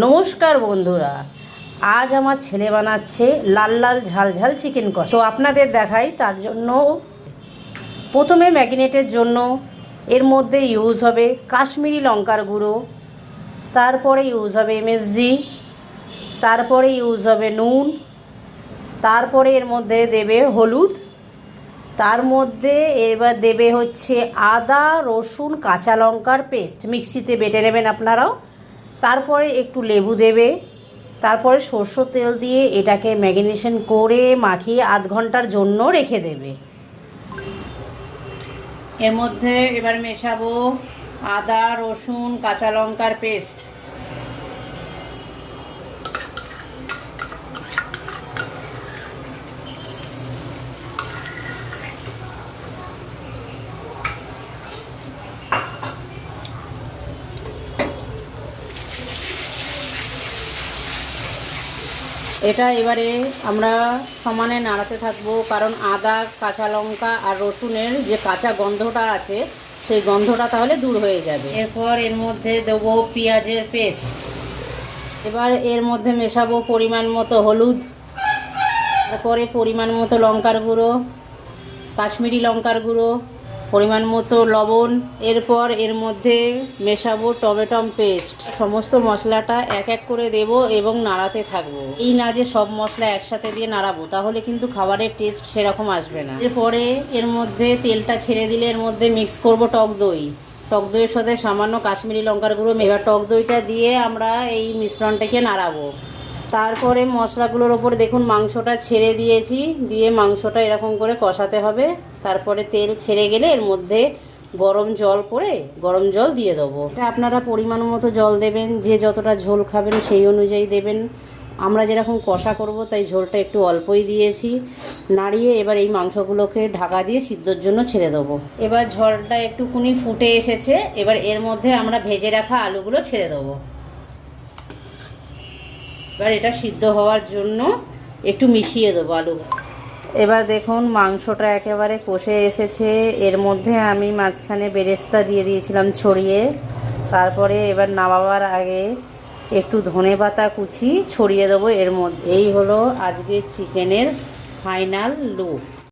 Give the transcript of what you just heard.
নমস্কার বন্ধুরা, আজ আমার ছেলে বানাচ্ছে লাল লাল ঝাল ঝাল চিকেন কষা। তো আপনাদের দেখাই। তার জন্য প্রথমে ম্যারিনেটের জন্য এর মধ্যে ইউজ হবে কাশ্মীরি লঙ্কার গুঁড়ো, তারপরে ইউজ হবে এমএসজি, তারপরে ইউজ হবে নুন, তারপরে এর মধ্যে দেবে হলুদ, তার মধ্যে এবার দেবে হচ্ছে আদা রসুন কাঁচা লঙ্কার পেস্ট, মিক্সিতে বেটে নেবেন আপনারাও। তারপরে একটু লেবু দেবে, তারপরে সরষের তেল দিয়ে এটাকে ম্যারিনেশন করে মাখিয়ে আধ ঘন্টার জন্য রেখে দেবে। এর মধ্যে এবার মেশাবো আদা রসুন কাঁচা লঙ্কার পেস্ট। এটা এবারে আমরা সমানে নাড়াতে থাকবো, কারণ আদা কাঁচা লঙ্কা আর রসুনের যে কাঁচা গন্ধটা আছে সেই গন্ধটা তাহলে দূর হয়ে যাবে। এরপর এর মধ্যে দেবো পেঁয়াজের পেস্ট। এবার এর মধ্যে মেশাবো পরিমাণ মতো হলুদ, তারপরে পরিমাণ মতো লঙ্কার গুঁড়ো, কাশ্মীরি লঙ্কার গুঁড়ো, পরিমাণ মতো লবণ। এরপর এর মধ্যে মেশাবো টমেটো পেস্ট। সমস্ত মশলাটা এক এক করে দেব এবং নাড়াতে থাকবো। এই না যে সব মশলা একসাথে দিয়ে নাড়াবো, তাহলে কিন্তু খাবারের টেস্ট সেরকম আসবে না। এরপরে এর মধ্যে তেলটা ছেড়ে দিলে এর মধ্যে মিক্স করব টক দই। টক দইয়ের সাথে সামান্য কাশ্মীরি লঙ্কার গুঁড়ো। এবার টক দইটা দিয়ে আমরা এই মিশ্রণটাকে নাড়াবো। তারপরে মশলাগুলোর ওপর দেখুন মাংসটা ছেড়ে দিয়েছি, দিয়ে মাংসটা এরকম করে কষাতে হবে। তারপরে তেল ছেড়ে গেলে এর মধ্যে গরম জল করে গরম জল দিয়ে দেবো। এটা আপনারা পরিমাণ মতো জল দেবেন, যে যতটা ঝোল খাবেন সেই অনুযায়ী দেবেন। আমরা যেরকম কষা করব তাই ঝোলটা একটু অল্পই দিয়েছি। নাড়িয়ে এবার এই মাংসগুলোকে ঢাকা দিয়ে সিদ্ধর জন্য ছেড়ে দেবো। এবার ঝোলটা একটুখানি ফুটে এসেছে, এবার এর মধ্যে আমরা ভেজে রাখা আলুগুলো ছেড়ে দেবো। এবার এটা সিদ্ধ হওয়ার জন্য একটু মিশিয়ে দেবো আলু। এবার দেখুন মাংসটা একেবারে কষে এসেছে। এর মধ্যে আমি মাঝখানে বেরেস্তা দিয়ে দিয়েছিলাম ছড়িয়ে। তারপরে এবার নামাবার আগে একটু ধনেপাতা কুচি ছড়িয়ে দেবো এর মধ্যে। এই হলো আজকে চিকেনের ফাইনাল লুক।